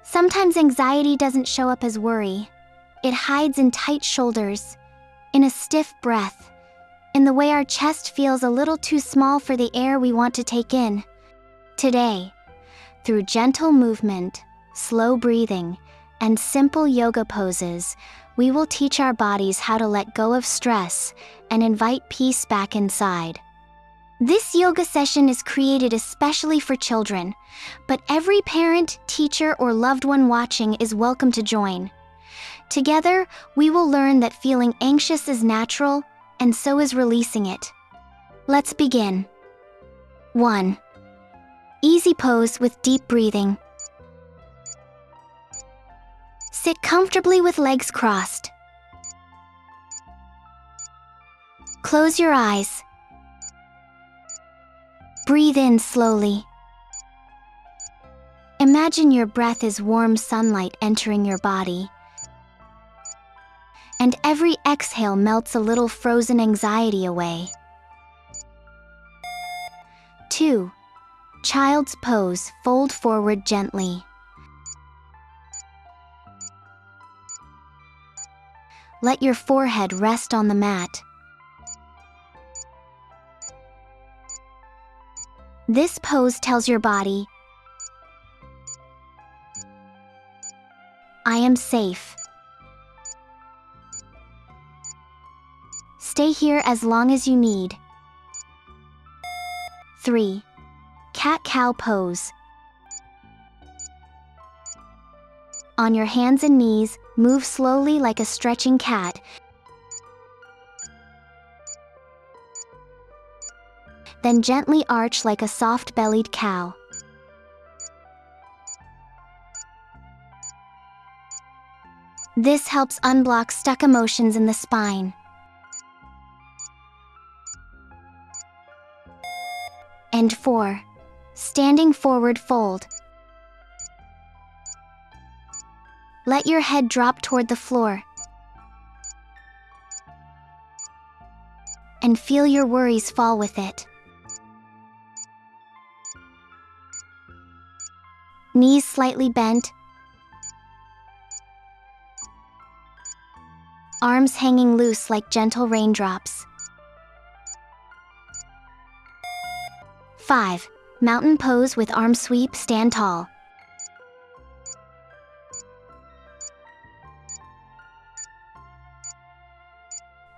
Sometimes anxiety doesn't show up as worry. It hides in tight shoulders, in a stiff breath, in the way our chest feels a little too small for the air we want to take in. Today, through gentle movement, slow breathing, and simple yoga poses, we will teach our bodies how to let go of stress and invite peace back inside. This yoga session is created especially for children, but every parent, teacher, or loved one watching is welcome to join. Together, we will learn that feeling anxious is natural, and so is releasing it. Let's begin. 1. Easy pose with deep breathing. Sit comfortably with legs crossed. Close your eyes. Breathe in slowly. Imagine your breath is warm sunlight entering your body, and every exhale melts a little frozen anxiety away. 2. Child's pose, fold forward gently. Let your forehead rest on the mat. This pose tells your body, I am safe. Stay here as long as you need. 3. Cat-cow pose. On your hands and knees, move slowly like a stretching cat. Then gently arch like a soft-bellied cow. This helps unblock stuck emotions in the spine. And 4. Standing forward fold. Let your head drop toward the floor. And feel your worries fall with it. Knees slightly bent. Arms hanging loose like gentle raindrops. 5. Mountain pose with arm sweep, stand tall.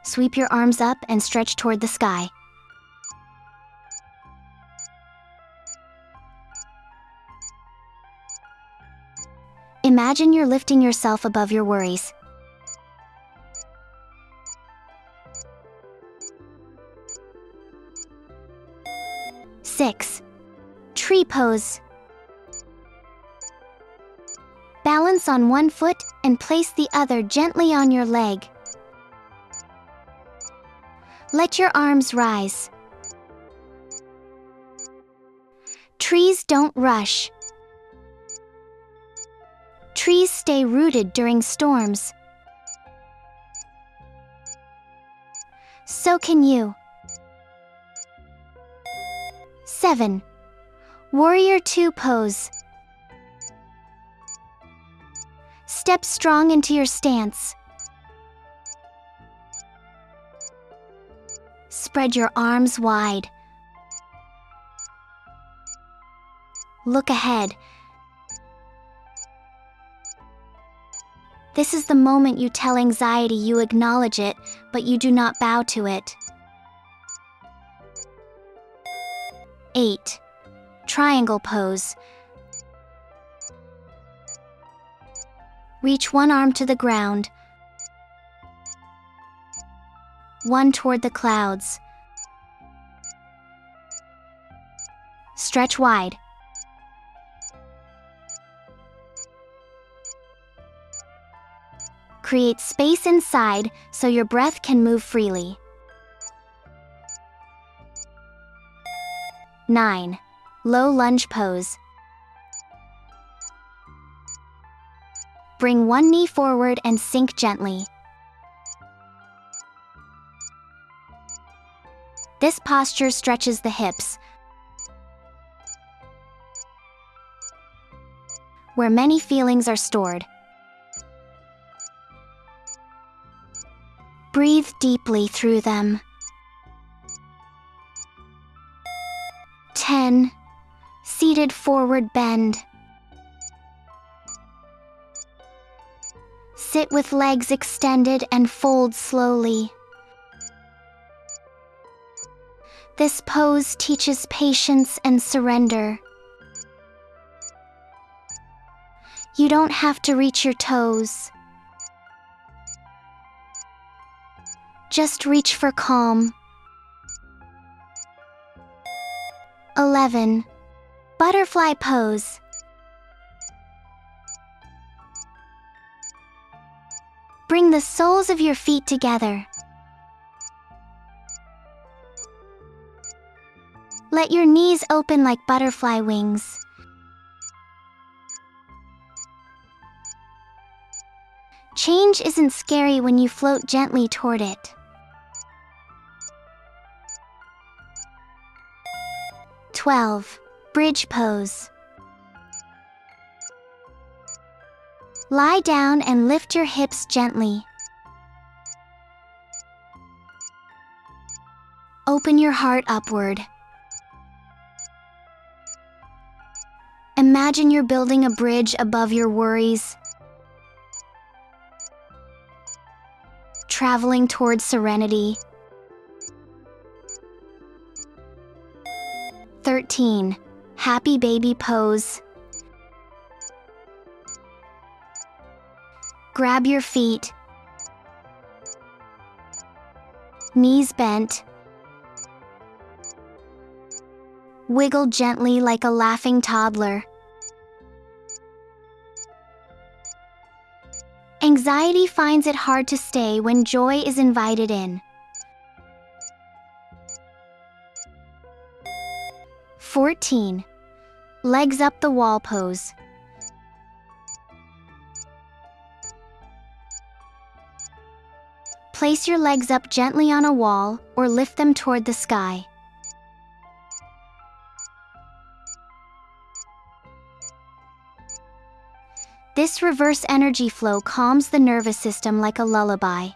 Sweep your arms up and stretch toward the sky. Imagine you're lifting yourself above your worries. 6. Tree pose. Balance on one foot and place the other gently on your leg. Let your arms rise. Trees don't rush. Trees stay rooted during storms. So can you. 7. Warrior 2 pose. Step strong into your stance. Spread your arms wide. Look ahead. This is the moment you tell anxiety you acknowledge it, but you do not bow to it. 8. Triangle pose. Reach one arm to the ground, one toward the clouds. Stretch wide. Create space inside so your breath can move freely. 9. Low lunge pose. Bring one knee forward and sink gently. This posture stretches the hips. where many feelings are stored. Breathe deeply through them. 10. Seated forward bend. Sit with legs extended and fold slowly. This pose teaches patience and surrender. You don't have to reach your toes. Just reach for calm. 11. Butterfly pose. Bring the soles of your feet together. Let your knees open like butterfly wings. Change isn't scary when you float gently toward it. 12. Bridge pose. Lie down and lift your hips gently. Open your heart upward. Imagine you're building a bridge above your worries, traveling towards serenity. 13. Happy baby pose. Grab your feet, knees bent. Wiggle gently like a laughing toddler. Anxiety finds it hard to stay when joy is invited in. 14. Legs up the wall pose. Place your legs up gently on a wall or lift them toward the sky. This reverse energy flow calms the nervous system like a lullaby.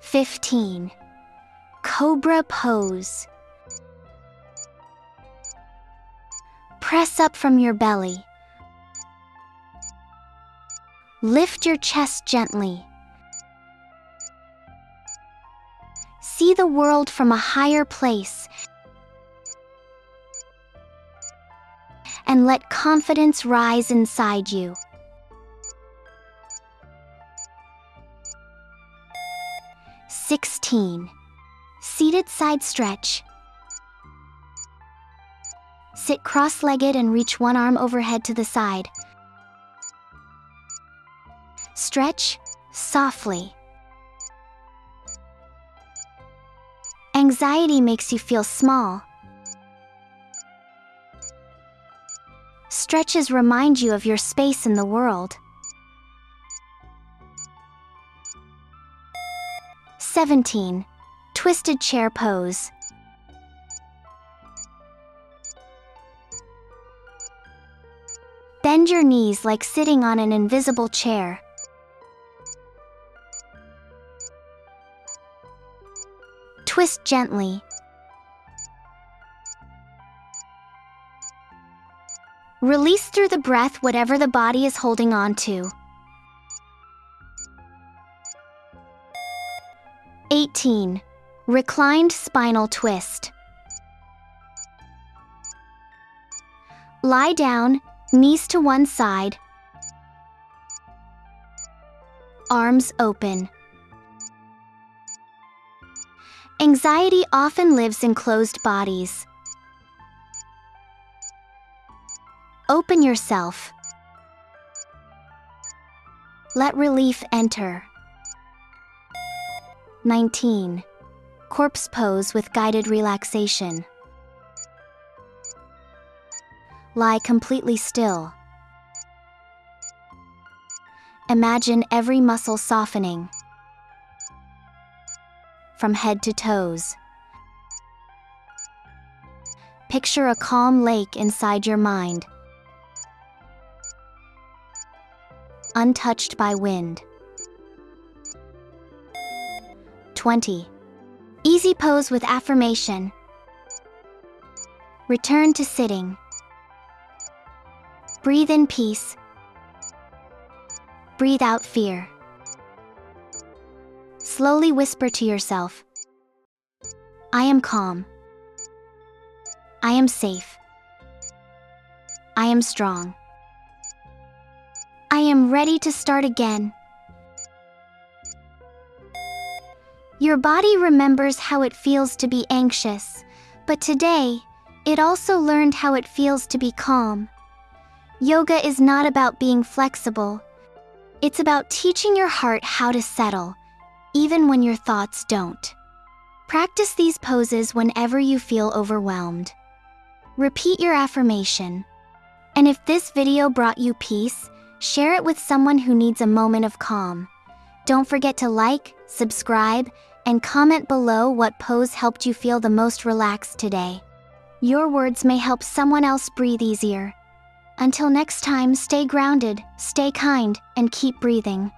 15. Cobra pose. Press up from your belly. Lift your chest gently. See the world from a higher place and let confidence rise inside you. 16. Seated side stretch. Sit cross-legged and reach one arm overhead to the side. Stretch softly. Anxiety makes you feel small. Stretches remind you of your space in the world. 17. Twisted chair pose. Bend your knees like sitting on an invisible chair. Twist gently. Release through the breath whatever the body is holding on to. 18. Reclined spinal twist. Lie down, knees to one side, arms open. Anxiety often lives in closed bodies. Open yourself. Let relief enter. 19. Corpse pose with guided relaxation. Lie completely still. Imagine every muscle softening from head to toes. Picture a calm lake inside your mind, untouched by wind. 20. Easy pose with affirmation. Return to sitting. Breathe in peace. Breathe out fear. Slowly whisper to yourself, I am calm. I am safe. I am strong. I am ready to start again. Your body remembers how it feels to be anxious, but today, it also learned how it feels to be calm. Yoga is not about being flexible. It's about teaching your heart how to settle, even when your thoughts don't. Practice these poses whenever you feel overwhelmed. Repeat your affirmation. And if this video brought you peace, share it with someone who needs a moment of calm. Don't forget to like, subscribe, and comment below what pose helped you feel the most relaxed today. Your words may help someone else breathe easier. Until next time, stay grounded, stay kind, and keep breathing.